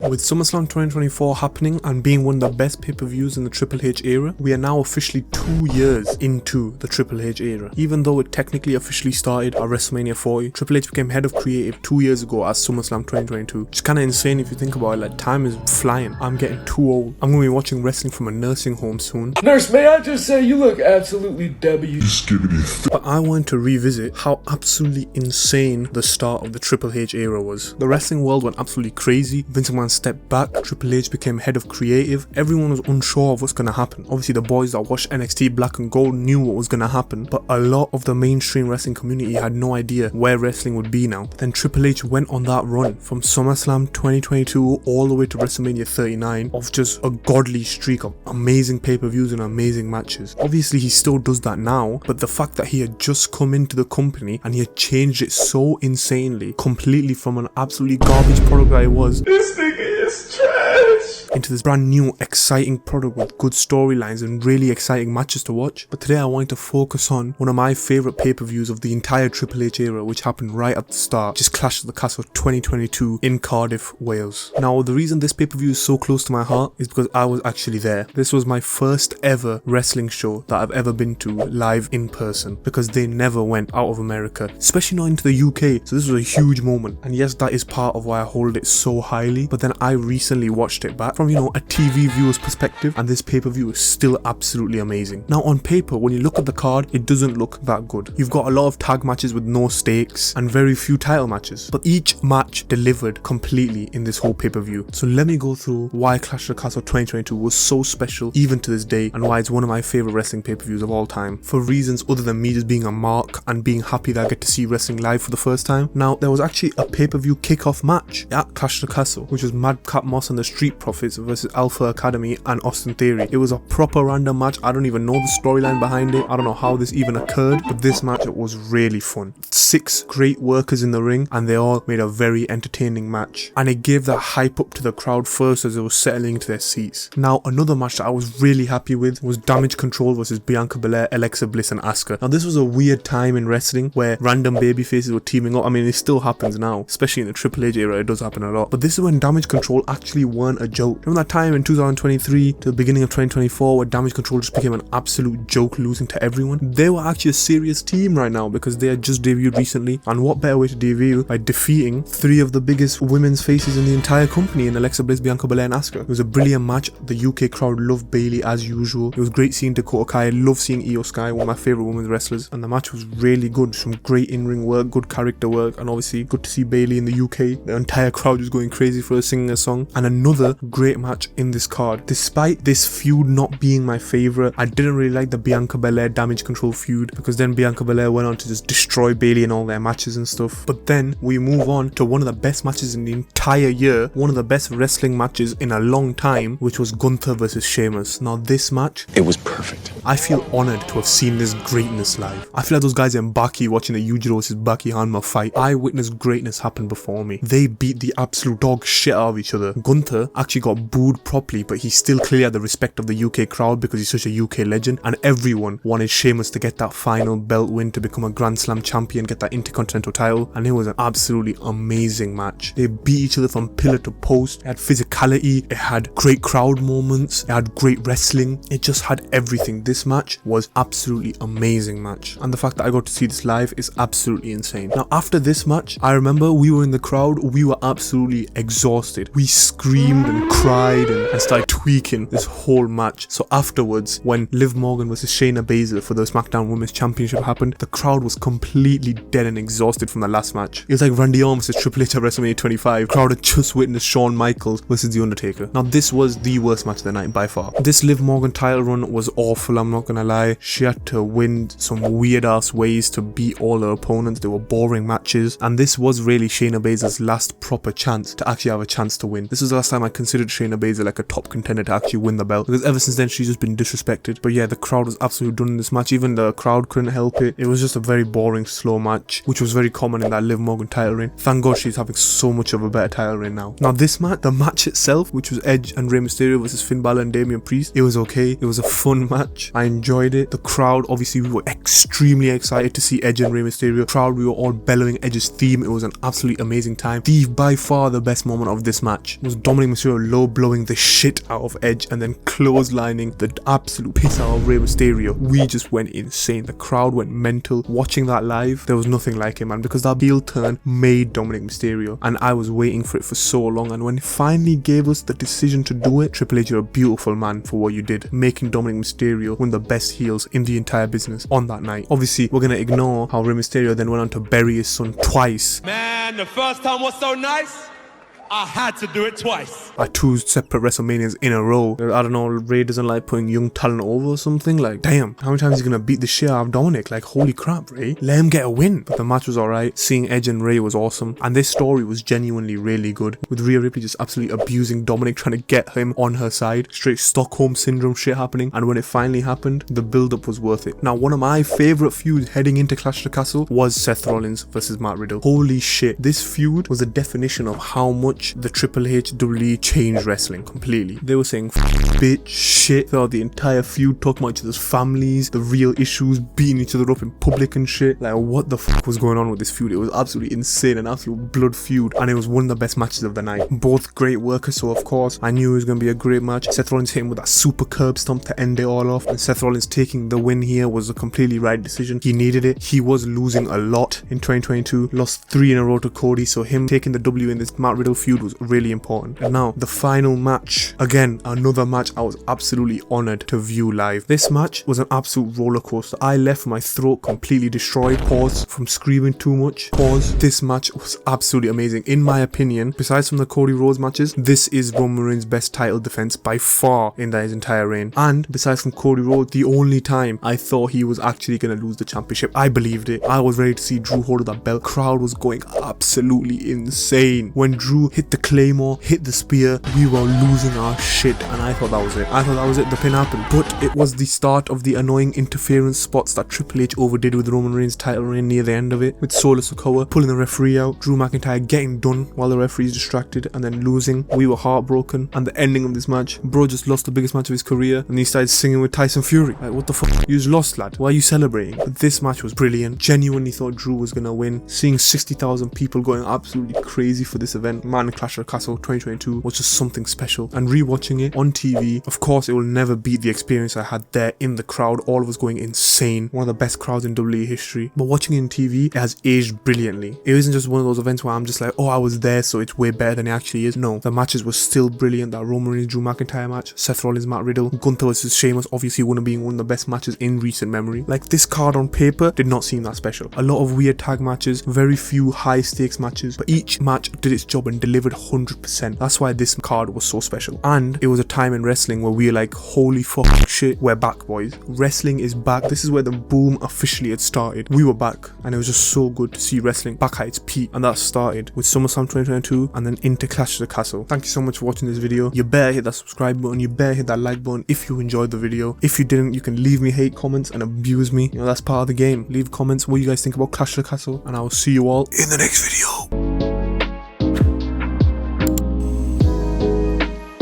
With SummerSlam 2024 happening and being one of the best pay-per-views in the Triple H era, we are now officially 2 years into the Triple H era. Even though it technically officially started at WrestleMania 40, Triple H became head of creative 2 years ago at SummerSlam 2022. Which is kind of insane if you think about it, like time is flying. I'm getting too old. I'm going to be watching wrestling from a nursing home soon. Nurse, may I just say you look absolutely W. But I want to revisit how absolutely insane the start of the Triple H era was. The wrestling world went absolutely crazy. Vince McMahon stepped back, Triple H became head of creative. Everyone was unsure of what's going to happen. Obviously the boys that watched NXT Black and Gold knew what was going to happen, but a lot of the mainstream wrestling community had no idea where wrestling would be now. Then Triple H went on that run from SummerSlam 2022 all the way to WrestleMania 39 of just a godly streak of amazing pay-per-views and amazing matches. Obviously he still does that now, but the fact that he had just come into the company and he had changed it so insanely, completely from an absolutely garbage product that it was, This nigga is trash. into this brand new exciting product with good storylines and really exciting matches to watch. But today I wanted to focus on one of my favourite pay-per-views of the entire Triple H era, which happened right at the start, just Clash of the Castle 2022 in Cardiff, Wales. Now the reason this pay-per-view is so close to my heart is because I was actually there. This was my first ever wrestling show that I've ever been to live in person, because they never went out of America, especially not into the UK, so this was a huge moment. And yes, that is part of why I hold it so highly, but then I recently watched it back from, a TV viewer's perspective, and this pay-per-view is still absolutely amazing. Now on paper, when you look at the card, it doesn't look that good. You've got a lot of tag matches with no stakes and very few title matches, but each match delivered completely in this whole pay-per-view. So let me go through why Clash of the Castle 2022 was so special even to this day, and why it's one of my favourite wrestling pay-per-views of all time, for reasons other than me just being a mark and being happy that I get to see wrestling live for the first time. Now there was actually a pay-per-view kickoff match at Clash of the Castle, which was Madcap Moss and the Street Profits versus Alpha Academy and Austin Theory. It was a proper random match. I don't even know the storyline behind it. I don't know how this even occurred, but this match was really fun. 6 great workers in the ring, and they all made a very entertaining match, and it gave that hype up to the crowd first as they were settling into their seats. Now another match that I was really happy with was Damage Control versus Bianca Belair, Alexa Bliss and Asuka. Now this was a weird time in wrestling where random babyfaces were teaming up. I mean, it still happens now, especially in the Triple H era, it does happen a lot, but this is when Damage Control actually weren't a joke. Remember that time in 2023 to the beginning of 2024 where Damage Control just became an absolute joke, losing to everyone? They were actually a serious team right now because they had just debuted recently, and what better way to debut by defeating 3 of the biggest women's faces in the entire company in Alexa Bliss, Bianca Belair and Asuka. It was a brilliant match. The UK crowd loved Bayley as usual. It was great seeing Dakota Kai. I love seeing Io Sky, one of my favourite women's wrestlers, and the match was really good. Some great in-ring work, good character work, and obviously good to see Bayley in the UK. The entire crowd was going crazy for her singing a song. And another great match in this card. Despite this feud not being my favourite, I didn't really like the Bianca Belair Damage Control feud, because then Bianca Belair went on to just destroy Bayley in all their matches and stuff. But then we move on to one of the best matches in the entire year, one of the best wrestling matches in a long time, which was Gunther versus Sheamus. Now this match, it was perfect. I feel honoured to have seen this greatness live. I feel like those guys in Baki watching the Yujiro versus Baki Hanma fight. I witnessed greatness happen before me. They beat the absolute dog shit out of each other. Gunther actually got booed properly, but he still clearly had the respect of the UK crowd because he's such a UK legend, and everyone wanted Sheamus to get that final belt win to become a Grand Slam champion, get that Intercontinental title, and it was an absolutely amazing match. They beat each other from pillar to post. It had physicality, it had great crowd moments, it had great wrestling, it just had everything. This match was absolutely amazing match, and the fact that I got to see this live is absolutely insane. Now after this match, I remember we were in the crowd, we were absolutely exhausted. We screamed and cried and started tweaking this whole match. So afterwards, when Liv Morgan versus Shayna Baszler for the SmackDown Women's Championship happened, the crowd was completely dead and exhausted from the last match. It was like Randy Orton versus Triple H at WrestleMania 25. The crowd had just witnessed Shawn Michaels versus The Undertaker. Now this was the worst match of the night by far. This Liv Morgan title run was awful, I'm not gonna lie. She had to win some weird ass ways to beat all her opponents. They were boring matches, and this was really Shayna Baszler's last proper chance to actually have a chance to win. This was the last time I considered Shayna Baszler like a top contender to actually win the belt, because ever since then she's just been disrespected. But yeah, the crowd was absolutely done in this match. Even the crowd couldn't help it. It was just a very boring, slow match, which was very common in that Liv Morgan title reign. Thank God she's having so much of a better title reign now. Now this match, the match itself, which was Edge and Rey Mysterio versus Finn Balor and Damian Priest, it was okay. It was a fun match. I enjoyed it. The crowd, obviously, we were extremely excited to see Edge and Rey Mysterio. Crowd, we were all bellowing Edge's theme. It was an absolutely amazing time. By far the best moment of this match was Dominic Mysterio low blowing the shit out of Edge and then clotheslining the absolute piss out of Rey Mysterio. We just went insane. The crowd went mental. Watching that live, there was nothing like it, man, because that heel turn made Dominic Mysterio, and I was waiting for it for so long. And when it finally gave us the decision to do it, Triple H, you're a beautiful man for what you did, making Dominic Mysterio one of the best heels in the entire business on that night. Obviously, we're gonna ignore how Rey Mysterio then went on to bury his son twice. Man, the first time was so nice, I had to do it twice. At 2 separate WrestleManias in a row. I don't know, Ray doesn't like putting young talent over or something. Like, damn, how many times is he gonna beat the shit out of Dominic? Like, holy crap, Ray. Let him get a win. But the match was alright. Seeing Edge and Ray was awesome. And this story was genuinely really good. With Rhea Ripley just absolutely abusing Dominic, trying to get him on her side. Straight Stockholm Syndrome shit happening. And when it finally happened, the build-up was worth it. Now, one of my favourite feuds heading into Clash of the Castle was Seth Rollins versus Matt Riddle. Holy shit. This feud was a definition of how much the Triple H WWE changed wrestling completely. They were saying bitch, shit throughout the entire feud, talking about each other's families, the real issues, beating each other up in public and shit. Like, what the fuck was going on with this feud? It was absolutely insane, an absolute blood feud, and it was one of the best matches of the night. Both great workers, so of course I knew it was going to be a great match. Seth Rollins hitting with that super curb stomp to end it all off, and Seth Rollins taking the win here was a completely right decision. He needed it. He was losing a lot in 2022, lost 3 in a row to Cody, so him taking the W in this Matt Riddle feud was really important. And now the final match, again another match I was absolutely honored to view live. This match was an absolute roller coaster. I left my throat completely destroyed. Pause from screaming too much. Pause. This match was absolutely amazing. In my opinion, besides from the Cody Rhodes matches, this is Roman Reigns' best title defense by far in his entire reign. And besides from Cody Rhodes, the only time I thought he was actually going to lose the championship. I believed it. I was ready to see Drew hold that belt. Crowd was going absolutely insane. When Drew hit the Claymore, hit the spear, we were losing our shit, and I thought that was it. I thought that was it. The pin happened. But it was the start of the annoying interference spots that Triple H overdid with Roman Reigns' title reign near the end of it, with Solo Sikoa pulling the referee out, Drew McIntyre getting done while the referee is distracted, and then losing. We were heartbroken. And the ending of this match, bro just lost the biggest match of his career, and he started singing with Tyson Fury. Like, what the fuck? You just lost, lad. Why are you celebrating? But this match was brilliant. Genuinely thought Drew was gonna win. Seeing 60,000 people going absolutely crazy for this event, man, Clash of the Castle 2022 was just something special. And rewatching it on TV, of course it will never beat the experience I had there in the crowd. All of us going insane. One of the best crowds in WWE history. But watching it in TV, it has aged brilliantly. It isn't just one of those events where I'm just like, oh, I was there, so it's way better than it actually is. No, the matches were still brilliant. That Roman Reigns Drew McIntyre match, Seth Rollins Matt Riddle, Gunther vs Sheamus, obviously one of being one of the best matches in recent memory. Like, this card on paper did not seem that special. A lot of weird tag matches, very few high stakes matches, but each match did its job and delivered 100%. That's why this card was so special. And it was a time in wrestling where we were like, holy fuck shit, we're back, boys. Wrestling is back. This is where the boom officially had started. We were back, and it was just so good to see wrestling back at its peak. And that started with SummerSlam 2022 and then into Clash of the Castle. Thank you so much for watching this video. You better hit that subscribe button, you better hit that like button if you enjoyed the video. If you didn't, you can leave me hate comments and abuse me. You know, that's part of the game. Leave comments what you guys think about Clash of the Castle, and I will see you all in the next video.